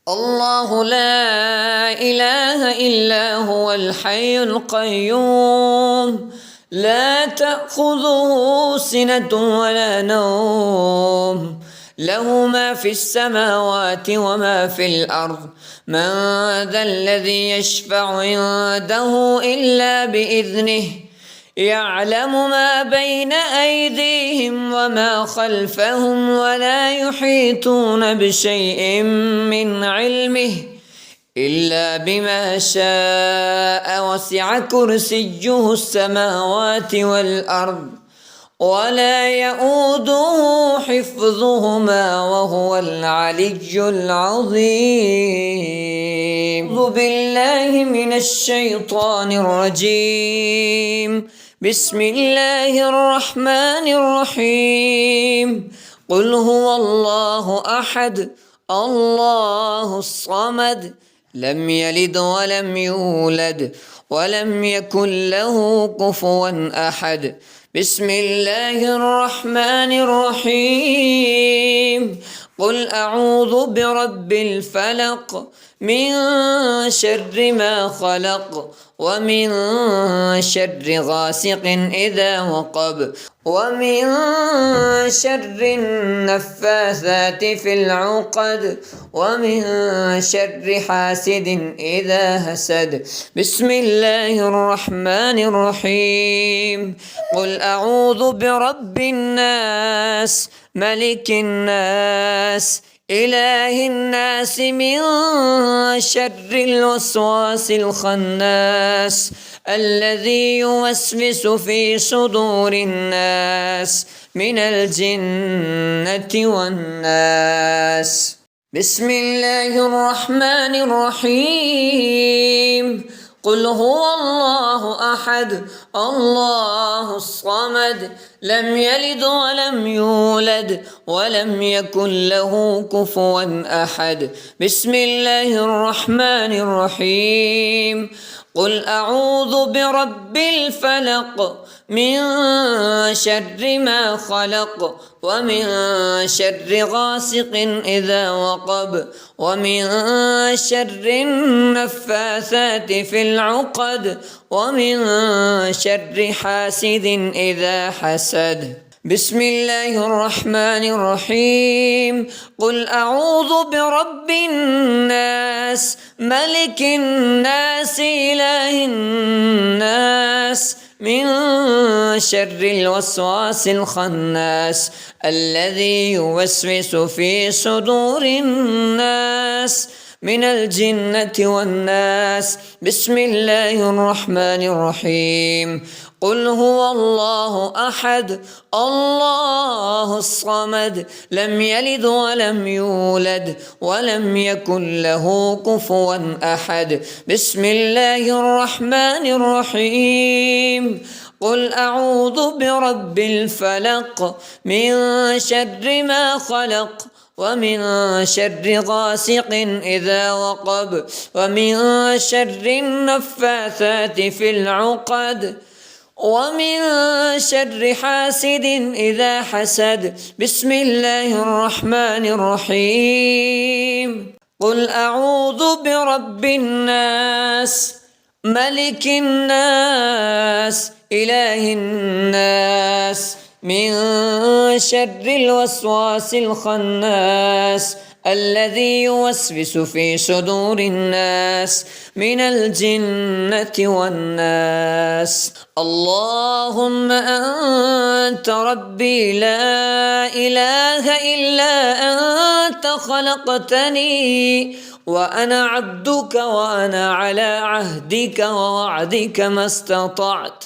الله لا إله إلا هو الحي القيوم لا تأخذه سنة ولا نوم له ما في السماوات وما في الأرض من ذا الذي يشفع عنده إلا بإذنه يعلم ما بين أيديهم وما خلفهم ولا يحيطون بشيء من علمه إلا بما شاء وسع كرسيه السماوات والأرض ولا يؤوده حفظهما وهو العلي العظيم. أعوذ بالله من الشيطان الرجيم. بسم الله الرحمن الرحيم. قل هو الله أحد الله الصمد لم يلد ولم يولد ولم يكن له كفوا أحد. بسم الله الرحمن الرحيم. قل أعوذ برب الفلق من شر ما خلق ومن شر غاسق إذا وقب ومن شر النفاثات في العقد ومن شر حاسد إذا حسد. بسم الله الرحمن الرحيم. قل أعوذ برب الناس ملك الناس إله الناس من شر الوسواس الخناس الذي يوسوس في صدور الناس من الجنة والناس. بسم الله الرحمن الرحيم. قل هو الله أحد الله الصمد لم يلد ولم يولد ولم يكن له كفوا أحد. بسم الله الرحمن الرحيم. قل أعوذ برب الفلق من شر ما خلق ومن شر غاسق إذا وقب ومن شر النفاثات في العقد ومن شر حاسد إذا حسد. بسم الله الرحمن الرحيم. قل أعوذ برب الناس ملك الناس إله الناس من شر الوسواس الخناس الذي يوسوس في صدور الناس من الجنة والناس. بسم الله الرحمن الرحيم. قل هو الله أحد الله الصمد لم يلد ولم يولد ولم يكن له كفوا أحد. بسم الله الرحمن الرحيم. قل أعوذ برب الفلق من شر ما خلق ومن شر غاسق إذا وقب ومن شر النفاثات في العقد ومن شر حاسد إذا حسد. بسم الله الرحمن الرحيم. قل أعوذ برب الناس ملك الناس إله الناس من شر الوسواس الخناس الذي يوسوس في صدور الناس من الجنة والناس. اللهم أنت ربي لا إله إلا أنت خلقتني وأنا عبدك وأنا على عهدك ووعدك ما استطعت.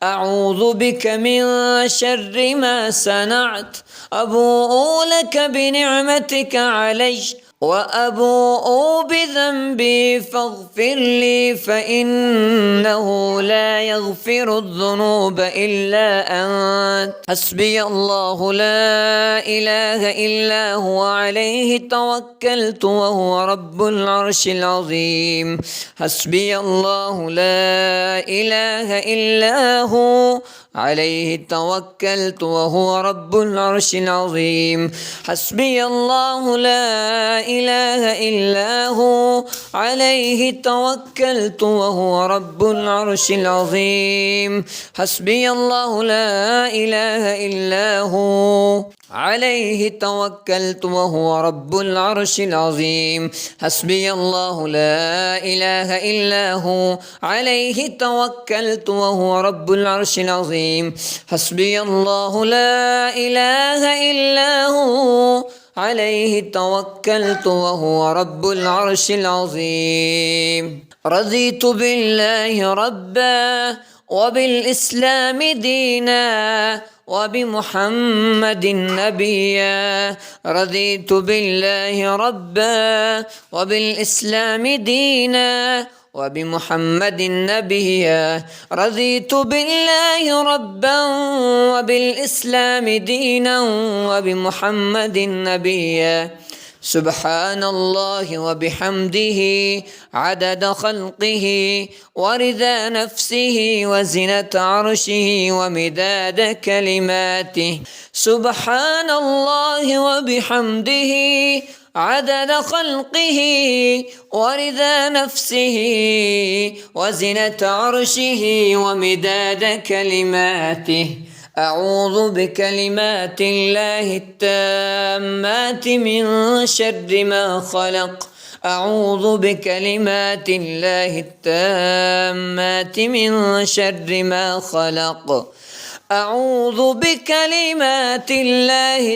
أعوذ بك من شر ما صنعت. أبوء لك بنعمتك علي وأبوء بذنبي فاغفر لي فإنه لا يغفر الذنوب إلا أنت. حسبي الله لا إله إلا هو عليه توكلت وهو رب العرش العظيم. حسبي الله لا إله إلا هو عليه توكلت وهو رب العرش العظيم. حسبي الله لا إله إلا هو عليه توكلت وهو رب العرش العظيم. حسبي الله لا إله إلا هو عليه توكلت وهو رب العرش العظيم. حسبي الله لا إله إلا هو عليه توكلت وهو رب العرش العظيم. حسبي الله لا إله إلا هو عليه توكلت وهو رب العرش العظيم. رضيت بالله ربا وبالإسلام دينا وبمحمد نبيا. رضيت بالله ربا وبالإسلام دينا وبمحمد نبيا. رضيت بالله ربا وبالإسلام دينا وبمحمد نبيا. سبحان الله وبحمده عدد خلقه ورضا نفسه وزنة عرشه ومداد كلماته. سبحان الله وبحمده عدد خلقه ورضا نفسه وزنة عرشه ومداد كلماته. أعوذ بكلمات الله التامات من شر ما خلق. أعوذ بكلمات الله التامات من شر ما خلق. أعوذ بكلمات الله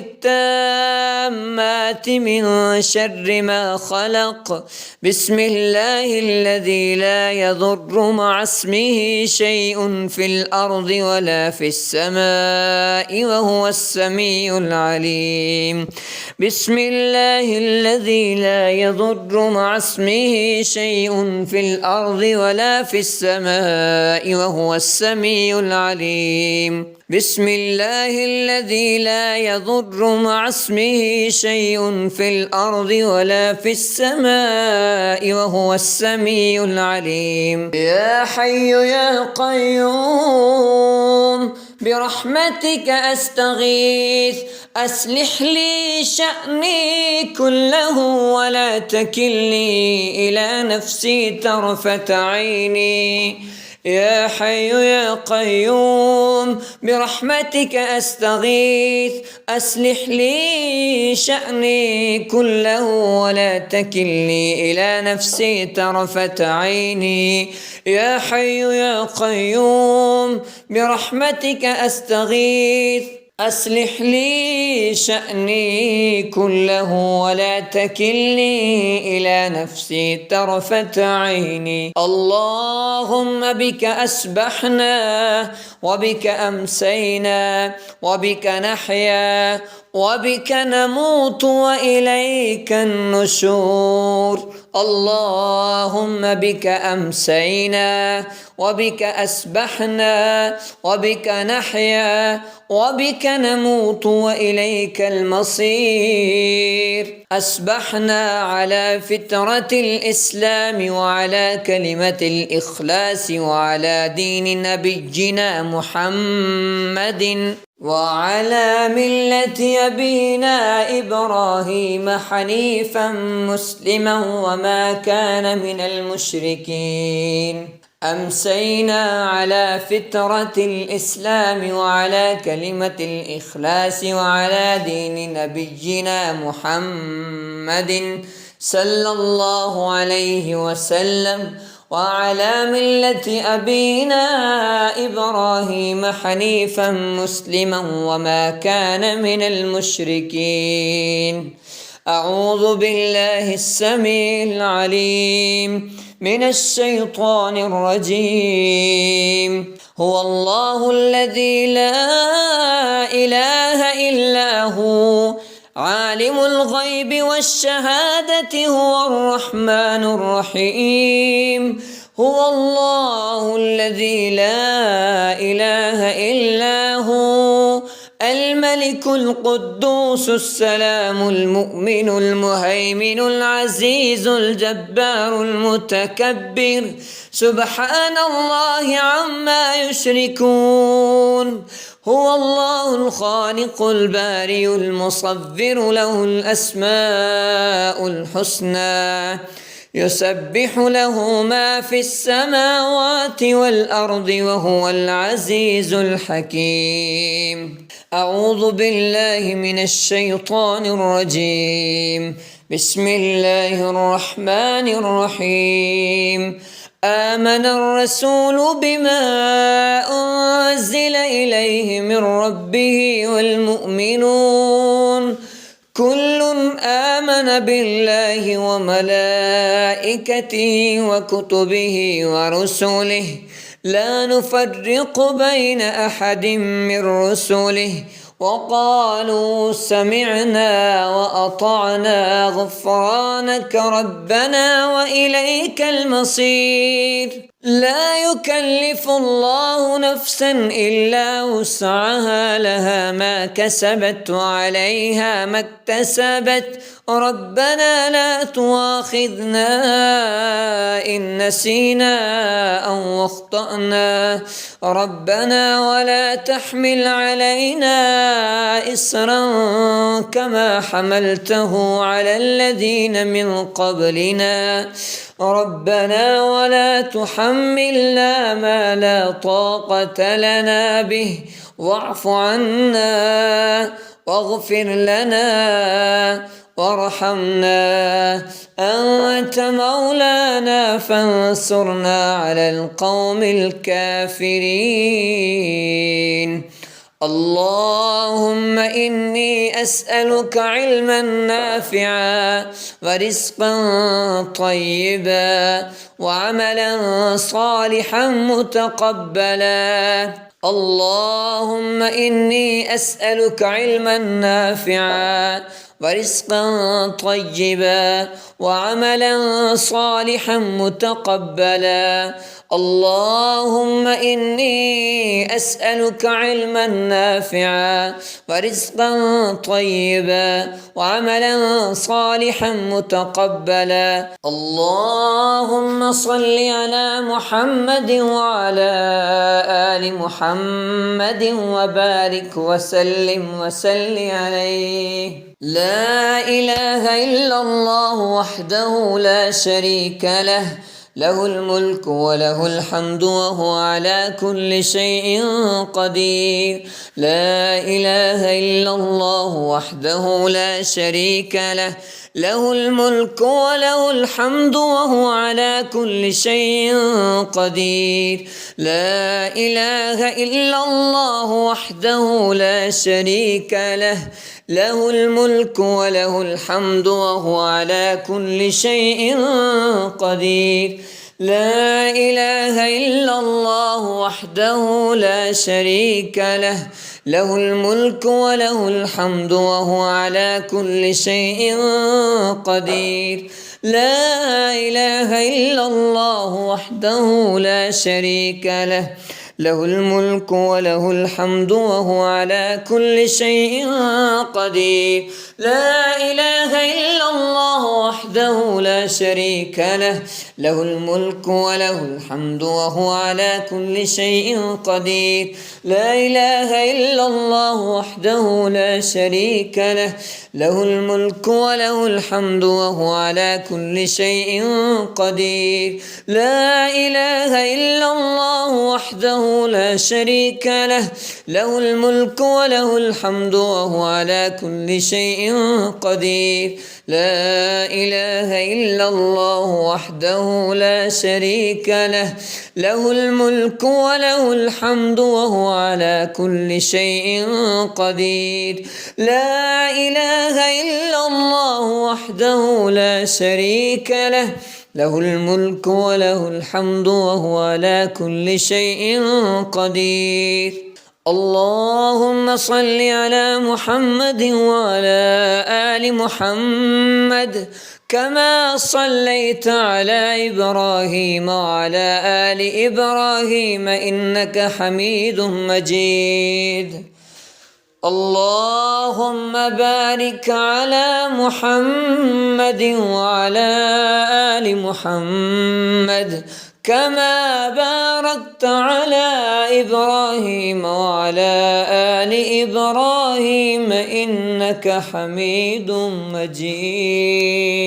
التامات من شر ما خلق. بسم الله الذي لا يضر مع اسمه شيء في الأرض ولا في السماء وهو السميع العليم. بسم الله الذي لا يضر مع اسمه شيء في الأرض ولا في السماء وهو السميع العليم. بسم الله الذي لا يضر مع اسمه شيء في الأرض ولا في السماء وهو السميع العليم. يا حي يا قيوم برحمتك أستغيث أصلح لي شأني كله ولا تكلني إلى نفسي طرفة عيني. يا حي يا قيوم برحمتك أستغيث أصلح لي شأني كله ولا تكلني إلى نفسي طرفة عيني. يا حي يا قيوم برحمتك أستغيث أصلح لي شأني كله ولا تكلني إلى نفسي طرفة عيني. اللهم بك أسبحنا وبك أمسينا وبك نحيا وبك نموت وإليك النشور. اللهم بك أمسينا وبك أسبحنا وبك نحيا وبك نموت وإليك المصير. أسبحنا على فطرة الإسلام وعلى كلمة الإخلاص وعلى دين نبينا محمد وعلى ملة أبينا إبراهيم حنيفا مسلما وما كان من المشركين. أمسينا على فطرة الإسلام وعلى كلمة الإخلاص وعلى دين نبينا محمد صلى الله عليه وسلم وعلى ملة أبينا إبراهيم حنيفا مسلما وما كان من المشركين. أعوذ بالله السميع العليم من الشيطان الرجيم. هو الله الذي لا إله إلا هو عالم الغيب والشهادة هو الرحمن الرحيم. هو الله الذي لا إله إلا هو الملك الملك القدوس السلام المؤمن المهيمن العزيز الجبار المتكبر سبحان الله عما يشركون. هو الله الخالق البارئ المصور له الأسماء الحسنى يسبح له ما في السماوات والأرض وهو العزيز الحكيم. أعوذ بالله من الشيطان الرجيم. بسم الله الرحمن الرحيم. آمن الرسول بما أنزل إليه من ربه والمؤمنون كل آمن بالله وملائكته وكتبه ورسله لا نفرق بين أحد من رسله وقالوا سمعنا وأطعنا غفرانك ربنا وإليك المصير. لا يكلف الله نفسا إلا وسعها لها ما كسبت وعليها ما اكتسبت ربنا لا تؤاخذنا إن نسينا أو أخطأنا ربنا ولا تحمل علينا إصرا كما حملته على الذين من قبلنا ربنا ولا تحملنا ما لا طاقة لنا به واعف عنا واغفر لنا وارحمنا أنت مولانا فانصرنا على القوم الكافرين. اللهم إني أسألك علما نافعا ورزقا طيبا وعملا صالحا متقبلا. اللهم إني أسألك علما نافعا ورزقا طيبا وعملا صالحا متقبلا. اللهم إني أسألك علما نافعا ورزقا طيبا وعملا صالحا متقبلا. اللهم صل على محمد وعلى آل محمد وبارك وسلم عليه. لا إله إلا الله وحده لا شريك له له الملك وله الحمد وهو على كل شيء قدير. لا إله إلا الله وحده لا شريك له له الملك وله الحمد وهو على كل شيء قدير. لا إله إلا الله وحده لا شريك له له الملك وله الحمد وهو على كل شيء قدير. لا إله إلا الله وحده لا شريك له له الملك وله الحمد وهو على كل شيء قدير. لا إله إلا الله وحده لا شريك له له الملك وله الحمد وهو على كل شيء قدير. لا إله إلا الله وحده لا شريك له له الملك وله الحمد وهو على كل شيء قدير. لا إله إلا الله وحده لا شريك له له الملك وله الحمد وهو على كل شيء قدير. لا إله إلا الله وحده لا شريك له له الملك وله الحمد وهو على كل شيء قدير. لا إله إلا الله وحده لا شريك له له الملك وله الحمد وهو على كل شيء قدير. لا إله إلا الله وحده لا شريك له له الملك وله الحمد وهو على كل شيء قدير. اللهم صل على محمد وعلى آل محمد كما صليت على إبراهيم وعلى آل إبراهيم إنك حميد مجيد. اللهم بارك على محمد وعلى آل محمد كما باركت على إبراهيم وعلى آل إبراهيم إنك حميد مجيد.